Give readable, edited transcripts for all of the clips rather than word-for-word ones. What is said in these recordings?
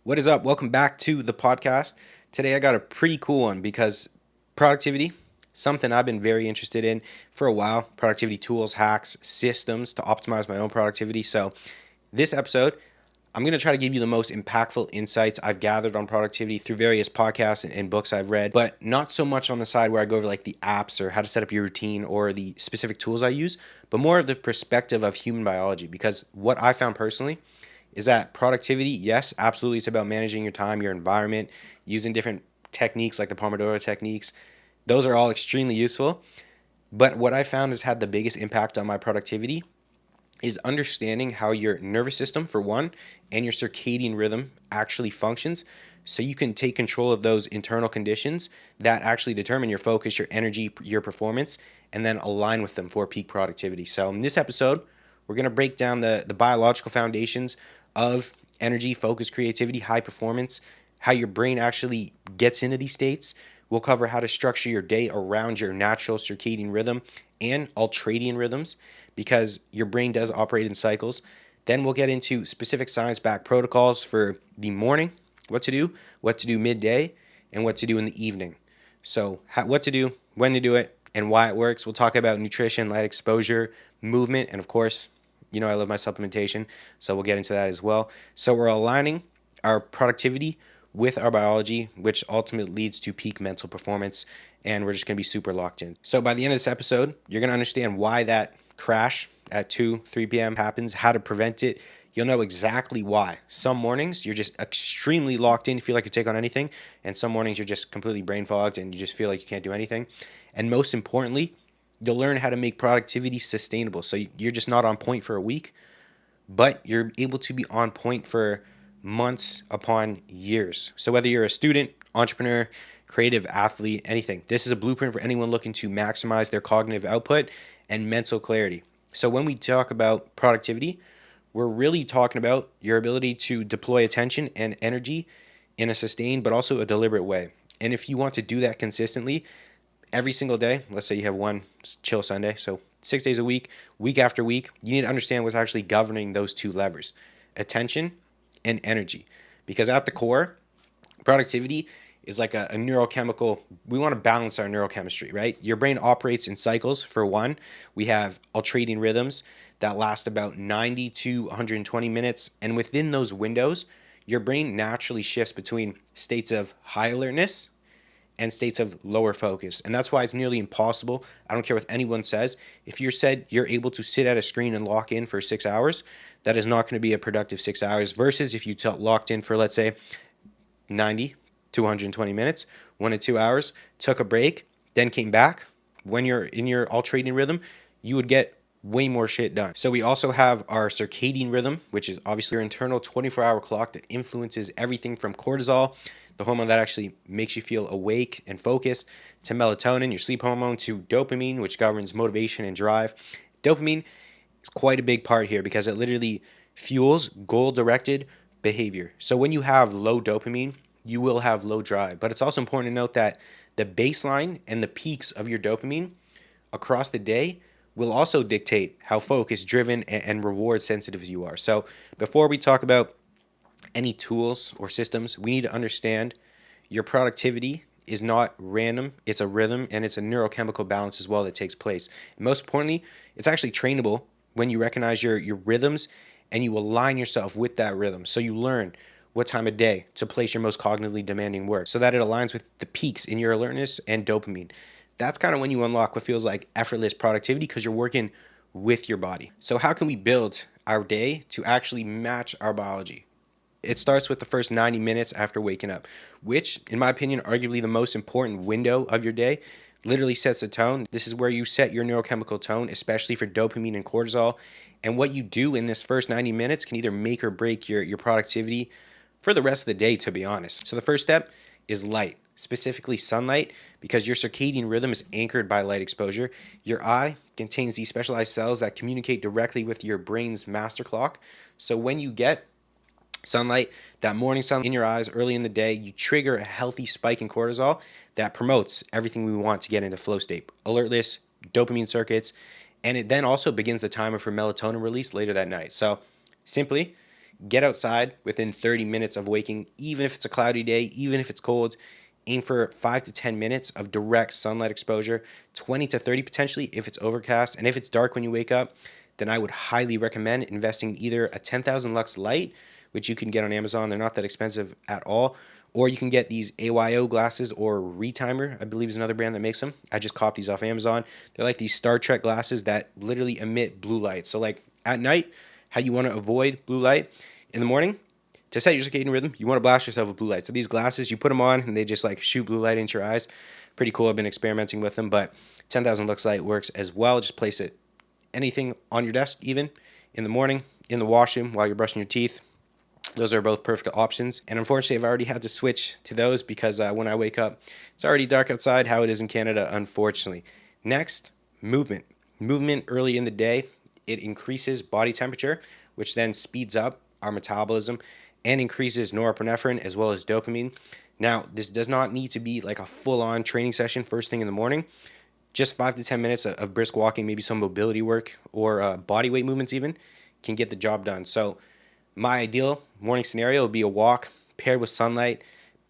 What is up? Welcome back to the podcast. Today I got a pretty cool one because productivity, something I've been very interested in for a while. Productivity tools, hacks, systems to optimize my own productivity. So, this episode, I'm going to try to give you the most impactful insights I've gathered on productivity through various podcasts and books I've read, but not so much on the side where I go over like the apps or how to set up your routine or the specific tools I use, but more of the perspective of human biology. Because what I found personally is that productivity, yes, absolutely, it's about managing your time, your environment, using different techniques like the Pomodoro techniques. Those are all extremely useful. But what I found has had the biggest impact on my productivity is understanding how your nervous system, for one, and your circadian rhythm actually functions so you can take control of those internal conditions that actually determine your focus, your energy, your performance, and then align with them for peak productivity. So in this episode, we're going to break down the biological foundations of energy, focus, creativity, high performance, how your brain actually gets into these states. We'll cover how to structure your day around your natural circadian rhythm and ultradian rhythms because your brain does operate in cycles. Then we'll get into specific science-backed protocols for the morning, what to do midday, and what to do in the evening. So what to do, when to do it, and why it works. We'll talk about nutrition, light exposure, movement, and of course, I love my supplementation, so we'll get into that as well. So we're aligning our productivity with our biology, which ultimately leads to peak mental performance, and we're just going to be super locked in. So by the end of this episode, you're going to understand why that crash at 2, 3 p.m. happens, how to prevent it. You'll know exactly why. Some mornings you're just extremely locked in, you feel like you take on anything, and some mornings you're just completely brain fogged and you just feel like you can't do anything. And most importantly, you'll learn how to make productivity sustainable. So you're just not on point for a week, but you're able to be on point for months upon years. So whether you're a student, entrepreneur, creative athlete, anything, this is a blueprint for anyone looking to maximize their cognitive output and mental clarity. So when we talk about productivity, we're really talking about your ability to deploy attention and energy in a sustained but also a deliberate way. And if you want to do that consistently every single day, let's say you have one chill Sunday, so 6 days a week after week, you need to understand what's actually governing those two levers, attention and energy. Because at the core, productivity is like a neurochemical. We want to balance our neurochemistry, right? Your brain operates in cycles. For one, we have ultradian rhythms that last about 90 to 120 minutes. And within those windows, your brain naturally shifts between states of high alertness and states of lower focus. And that's why it's nearly impossible. I don't care what anyone says. If you're said you're able to sit at a screen and lock in for 6 hours, that is not going to be a productive 6 hours versus if you locked in for, let's say, 90 to 120 minutes, 1 to 2 hours, took a break, then came back. When you're in your ultradian rhythm, you would get way more shit done. So we also have our circadian rhythm, which is obviously your internal 24-hour clock that influences everything from cortisol, the hormone that actually makes you feel awake and focused, to melatonin, your sleep hormone, to dopamine, which governs motivation and drive. Dopamine is quite a big part here because it literally fuels goal-directed behavior. So when you have low dopamine, you will have low drive. But it's also important to note that the baseline and the peaks of your dopamine across the day will also dictate how focused, driven, and reward sensitive you are. So before we talk about any tools or systems, we need to understand your productivity is not random. It's a rhythm and it's a neurochemical balance as well that takes place. And most importantly, it's actually trainable when you recognize your rhythms and you align yourself with that rhythm. So you learn what time of day to place your most cognitively demanding work so that it aligns with the peaks in your alertness and dopamine. That's kind of when you unlock what feels like effortless productivity because you're working with your body. So how can we build our day to actually match our biology? It starts with the first 90 minutes after waking up, which, in my opinion, arguably the most important window of your day. Literally sets the tone. This is where you set your neurochemical tone, especially for dopamine and cortisol. And what you do in this first 90 minutes can either make or break your productivity for the rest of the day, to be honest. So the first step is light, specifically sunlight, because your circadian rhythm is anchored by light exposure. Your eye contains these specialized cells that communicate directly with your brain's master clock. So when you get sunlight, that morning sun in your eyes early in the day, you trigger a healthy spike in cortisol that promotes everything we want to get into flow state, alertness, dopamine circuits, and it then also begins the timer for melatonin release later that night. So simply, Get outside within 30 minutes of waking, even if it's a cloudy day, even if it's cold. Aim for 5 to 10 minutes of direct sunlight exposure, 20 to 30 potentially if it's overcast. And if it's dark when you wake up, then I would highly recommend investing in either a 10,000 lux light, which you can get on Amazon. They're not that expensive at all. Or you can get these AYO glasses, or Retimer, I believe is another brand that makes them. I just copped these off Amazon. They're like these Star Trek glasses that literally emit blue light. So like at night, how you want to avoid blue light. In the morning, to set your circadian rhythm, you want to blast yourself with blue light. So these glasses, you put them on and they just like shoot blue light into your eyes. Pretty cool. I've been experimenting with them, but 10,000 lux light works as well. Just place it anything on your desk, even in the morning, in the washroom while you're brushing your teeth. Those are both perfect options. And unfortunately, I've already had to switch to those because when I wake up, it's already dark outside, how it is in Canada, unfortunately. Next, movement. Movement early in the day, it increases body temperature, which then speeds up our metabolism and increases norepinephrine as well as dopamine. Now, this does not need to be like a full-on training session first thing in the morning. Just 5 to 10 minutes of brisk walking, maybe some mobility work or body weight movements even, can get the job done. So my ideal morning scenario would be a walk paired with sunlight,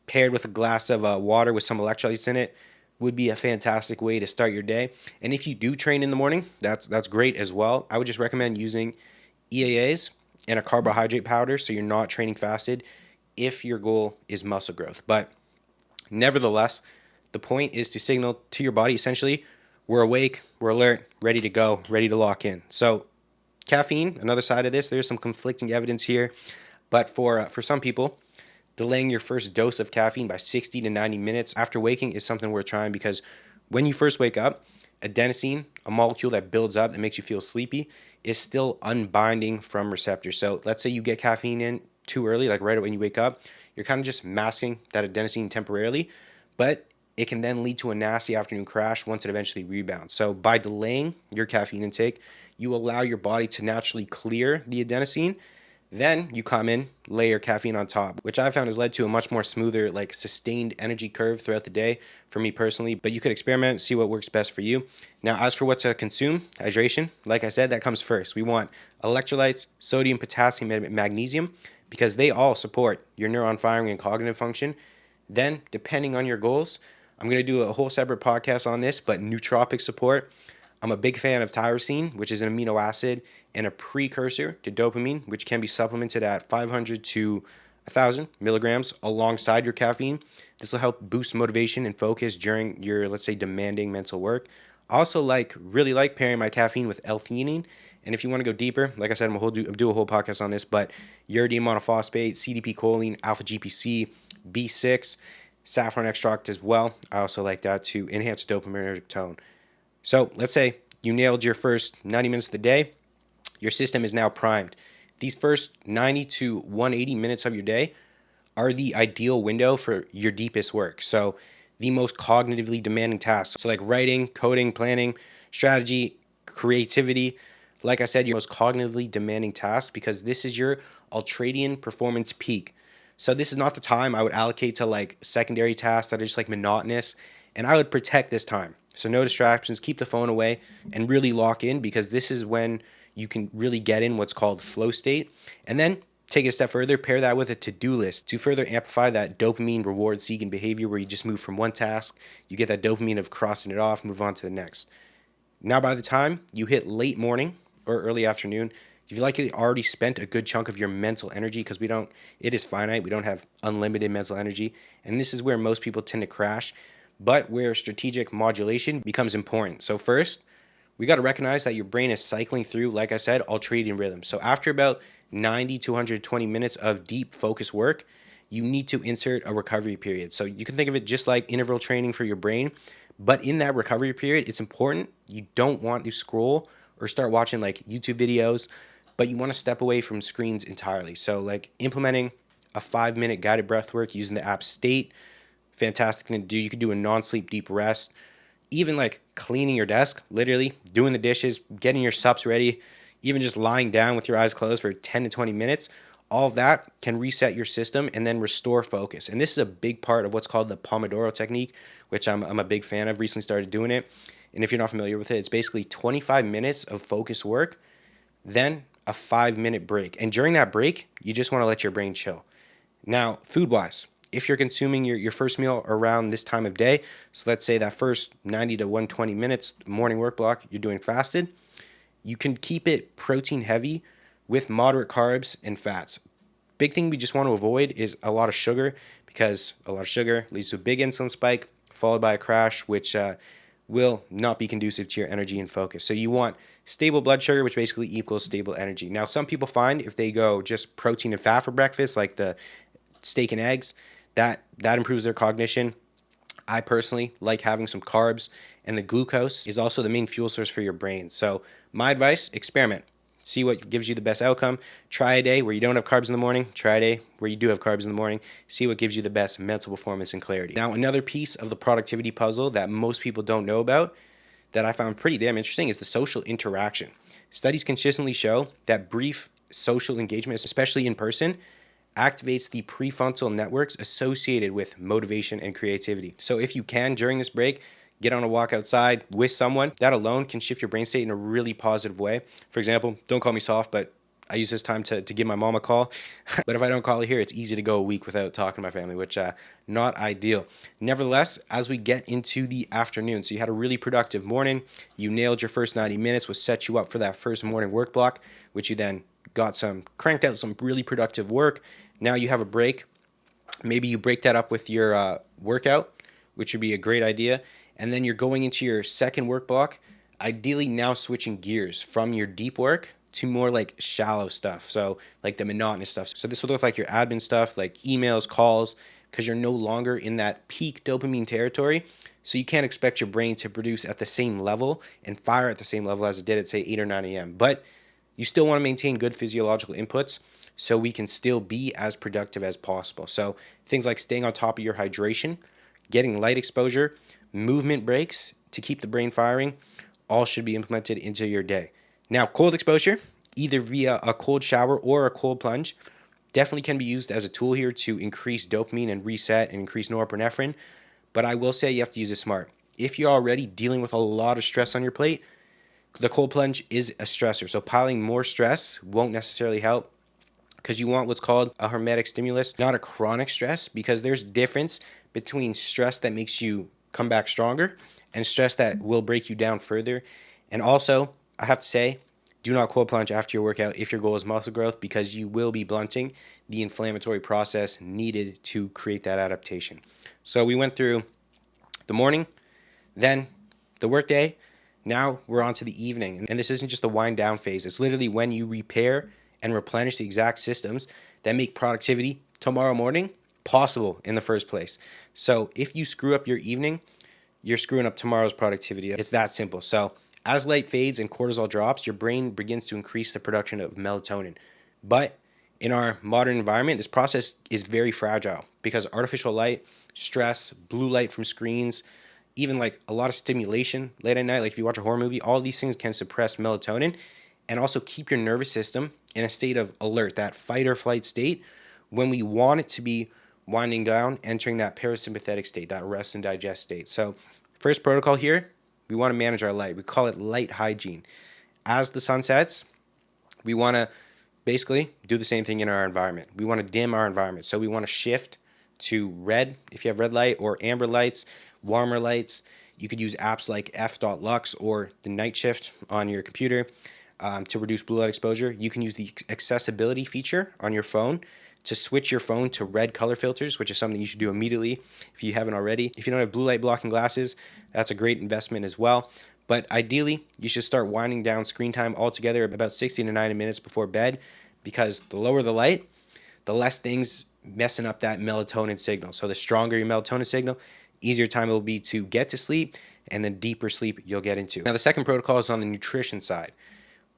paired with a glass of water with some electrolytes in it, would be a fantastic way to start your day. And if you do train in the morning, that's great as well. I would just recommend using EAAs and a carbohydrate powder so you're not training fasted if your goal is muscle growth. But nevertheless, the point is to signal to your body essentially, we're awake, we're alert, ready to go, ready to lock in. So caffeine, another side of this, there's some conflicting evidence here. But for some people, delaying your first dose of caffeine by 60 to 90 minutes after waking is something worth trying, because when you first wake up, adenosine, a molecule that builds up that makes you feel sleepy, is still unbinding from receptors. So let's say you get caffeine in too early, like right when you wake up, you're kind of just masking that adenosine temporarily, but it can then lead to a nasty afternoon crash once it eventually rebounds. So by delaying your caffeine intake, you allow your body to naturally clear the adenosine. Then you come in, layer caffeine on top, which I found has led to a much more smoother, like sustained energy curve throughout the day for me personally. But you could experiment, see what works best for you. Now, as for what to consume, hydration, like I said, that comes first. We want electrolytes, sodium, potassium, and magnesium, because they all support your neuron firing and cognitive function. Then, depending on your goals, I'm going to do a whole separate podcast on this, but nootropic support. I'm a big fan of tyrosine, which is an amino acid and a precursor to dopamine, which can be supplemented at 500 to 1,000 milligrams alongside your caffeine. This will help boost motivation and focus during your, let's say, demanding mental work. I also really like pairing my caffeine with L-theanine. And if you want to go deeper, like I said, I'm going to do a whole podcast on this, but uridine monophosphate, CDP choline, alpha GPC, B6, saffron extract as well. I also like that to enhance dopaminergic tone. So let's say you nailed your first 90 minutes of the day. Your system is now primed. These first 90 to 180 minutes of your day are the ideal window for your deepest work. So the most cognitively demanding tasks. So like writing, coding, planning, strategy, creativity. Like I said, your most cognitively demanding task, because this is your ultradian performance peak. So this is not the time I would allocate to like secondary tasks that are just like monotonous. And I would protect this time. So no distractions, keep the phone away, and really lock in, because this is when you can really get in what's called flow state. And then take it a step further, pair that with a to-do list to further amplify that dopamine reward-seeking behavior where you just move from one task, you get that dopamine of crossing it off, move on to the next. Now by the time you hit late morning or early afternoon, you've likely already spent a good chunk of your mental energy, because it is finite, we don't have unlimited mental energy, and this is where most people tend to crash, but where strategic modulation becomes important. So first, we got to recognize that your brain is cycling through, like I said, ultradian rhythm. So after about 90 to 120 minutes of deep focus work, you need to insert a recovery period. So you can think of it just like interval training for your brain, but in that recovery period, it's important. You don't want to scroll or start watching like YouTube videos, but you want to step away from screens entirely. So like implementing a 5-minute guided breath work using the app State, fantastic thing to do. You could do a non-sleep deep rest, even like cleaning your desk, literally doing the dishes, getting your sups ready, even just lying down with your eyes closed for 10 to 20 minutes. All of that can reset your system and then restore focus. And this is a big part of what's called the Pomodoro technique, which I'm a big fan of, recently started doing it. And if you're not familiar with it, it's basically 25 minutes of focus work, then a 5-minute break. And during that break, you just want to let your brain chill. Now, food-wise, if you're consuming your first meal around this time of day, so let's say that first 90 to 120 minutes morning work block, you're doing fasted, you can keep it protein heavy with moderate carbs and fats. Big thing we just want to avoid is a lot of sugar, because a lot of sugar leads to a big insulin spike followed by a crash, which will not be conducive to your energy and focus. So you want stable blood sugar, which basically equals stable energy. Now, some people find if they go just protein and fat for breakfast, like the steak and eggs, that improves their cognition. I personally like having some carbs, and the glucose is also the main fuel source for your brain. So my advice, experiment. See what gives you the best outcome. Try a day where you don't have carbs in the morning. Try a day where you do have carbs in the morning. See what gives you the best mental performance and clarity. Now, another piece of the productivity puzzle that most people don't know about that I found pretty damn interesting is the social interaction. Studies consistently show that brief social engagement, especially in person, activates the prefrontal networks associated with motivation and creativity. So if you can, during this break, get on a walk outside with someone, that alone can shift your brain state in a really positive way. For example, don't call me soft, but I use this time to give my mom a call. But if I don't call her here, it's easy to go a week without talking to my family, which not ideal. Nevertheless, as we get into the afternoon, so you had a really productive morning, you nailed your first 90 minutes, which set you up for that first morning work block, which you then cranked out some really productive work. Now you have a break. Maybe you break that up with your workout, which would be a great idea. And then you're going into your second work block, ideally now switching gears from your deep work to more like shallow stuff. So like the monotonous stuff. So this will look like your admin stuff, like emails, calls, because you're no longer in that peak dopamine territory. So you can't expect your brain to produce at the same level and fire at the same level as it did at say 8 or 9 a.m. But you still want to maintain good physiological inputs so we can still be as productive as possible. So things like staying on top of your hydration, getting light exposure, movement breaks to keep the brain firing, all should be implemented into your day. Now, cold exposure, either via a cold shower or a cold plunge, definitely can be used as a tool here to increase dopamine and reset and increase norepinephrine. But I will say you have to use it smart. If you're already dealing with a lot of stress on your plate, the cold plunge is a stressor. So piling more stress won't necessarily help, because you want what's called a hormetic stimulus, not a chronic stress, because there's difference between stress that makes you come back stronger and stress that will break you down further. And also, I have to say, do not cold plunge after your workout if your goal is muscle growth, because you will be blunting the inflammatory process needed to create that adaptation. So we went through the morning, then the workday. Now we're on to the evening. And this isn't just the wind down phase. It's literally when you repair and replenish the exact systems that make productivity tomorrow morning possible in the first place. So if you screw up your evening, you're screwing up tomorrow's productivity. It's that simple. So as light fades and cortisol drops, your brain begins to increase the production of melatonin. But in our modern environment, this process is very fragile because artificial light, stress, blue light from screens, even like a lot of stimulation late at night, like if you watch a horror movie, all these things can suppress melatonin and also keep your nervous system in a state of alert, that fight or flight state, when we want it to be winding down, entering that parasympathetic state, that rest and digest state. So first protocol here, we want to manage our light. We call it light hygiene. As the sun sets, we want to basically do the same thing in our environment. We want to dim our environment. So we want to shift to red, if you have red light, or amber lights, warmer lights. You could use apps like f.lux or the night shift on your computer to reduce blue light exposure. You can use the accessibility feature on your phone to switch your phone to red color filters, which is something you should do immediately if you haven't already. If you don't have blue light blocking glasses, that's a great investment as well. But ideally, you should start winding down screen time altogether about 60 to 90 minutes before bed, because the lower the light, the less things messing up that melatonin signal. So the stronger your melatonin signal, easier time it will be to get to sleep, and the deeper sleep you'll get into. Now, the second protocol is on the nutrition side.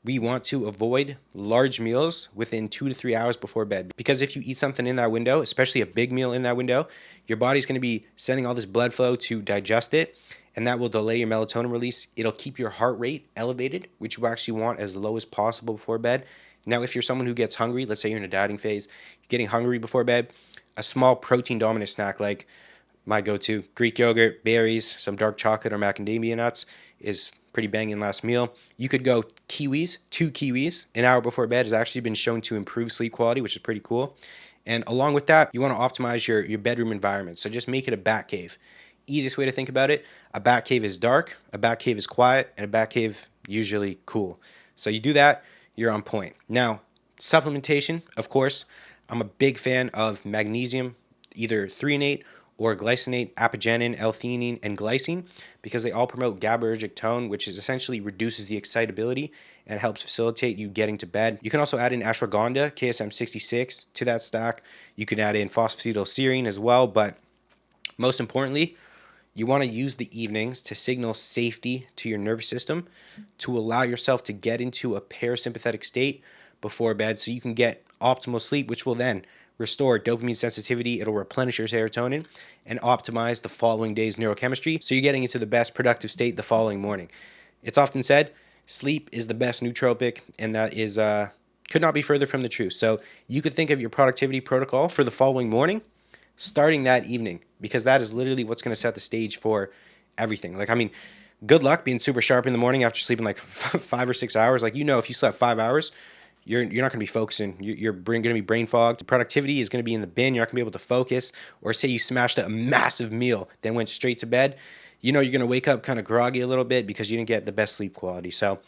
We want to avoid large meals within 2 to 3 hours before bed, because if you eat something in that window, especially a big meal in that window, your body's going to be sending all this blood flow to digest it, and that will delay your melatonin release. It'll keep your heart rate elevated, which you actually want as low as possible before bed. Now, if you're someone who gets hungry, let's say you're in a dieting phase, you're getting hungry before bed, a small protein-dominant snack like my go-to Greek yogurt, berries, some dark chocolate or macadamia nuts is pretty banging last meal. You could go kiwis, 2 kiwis, an hour before bed has actually been shown to improve sleep quality, which is pretty cool. And along with that, you want to optimize your bedroom environment. So just make it a bat cave. Easiest way to think about it, a bat cave is dark, a bat cave is quiet, and a bat cave usually cool. So you do that, you're on point. Now, supplementation, of course, I'm a big fan of magnesium, either threonate or glycinate, apigenin, L-theanine, and glycine, because they all promote GABAergic tone, which is essentially reduces the excitability and helps facilitate you getting to bed. You can also add in ashwagandha, KSM 66, to that stack. You can add in phosphatidylserine as well, but most importantly, you want to use the evenings to signal safety to your nervous system to allow yourself to get into a parasympathetic state before bed so you can get optimal sleep, which will then restore dopamine sensitivity. It'll replenish your serotonin and optimize the following day's neurochemistry so you're getting into the best productive state the following morning. It's often said sleep is the best nootropic, and that is could not be further from the truth. So you could think of your productivity protocol for the following morning starting that evening, because that is literally what's going to set the stage for everything. Like, I mean, good luck being super sharp in the morning after sleeping like 5 or 6 hours. Like, if you slept 5 hours, you're not going to be focusing. You're going to be brain fogged. Productivity is going to be in the bin. You're not going to be able to focus. Or say you smashed a massive meal, then went straight to bed. You're going to wake up kind of groggy a little bit because you didn't get the best sleep quality. So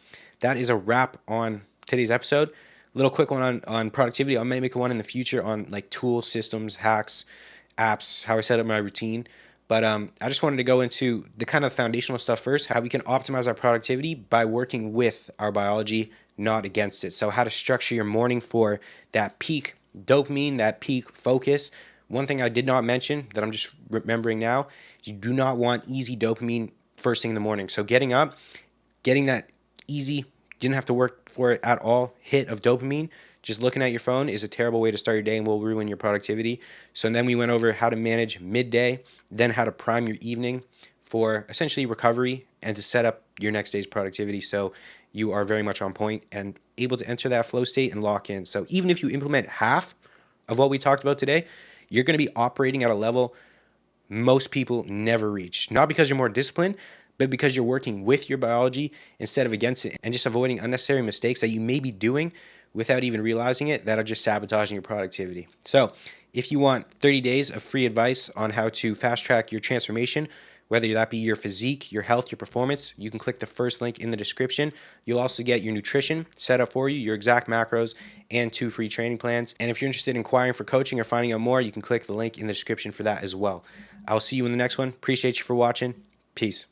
that is a wrap on today's episode. Little quick one on productivity. I might make one in the future on like tools, systems, hacks, apps, how I set up my routine. But I just wanted to go into the kind of foundational stuff first, how we can optimize our productivity by working with our biology, not against it. So how to structure your morning for that peak dopamine, that peak focus. One thing I did not mention that I'm just remembering now, is you do not want easy dopamine first thing in the morning. So getting up, getting that easy, didn't have to work for it at all, hit of dopamine, just looking at your phone is a terrible way to start your day and will ruin your productivity. So then we went over how to manage midday, then how to prime your evening for essentially recovery and to set up your next day's productivity so you are very much on point and able to enter that flow state and lock in. So even if you implement half of what we talked about today, you're going to be operating at a level most people never reach. Not because you're more disciplined, but because you're working with your biology instead of against it and just avoiding unnecessary mistakes that you may be doing without even realizing it that are just sabotaging your productivity. So if you want 30 days of free advice on how to fast track your transformation, whether that be your physique, your health, your performance, you can click the first link in the description. You'll also get your nutrition set up for you, your exact macros, and 2 free training plans. And if you're interested in inquiring for coaching or finding out more, you can click the link in the description for that as well. I'll see you in the next one. Appreciate you for watching. Peace.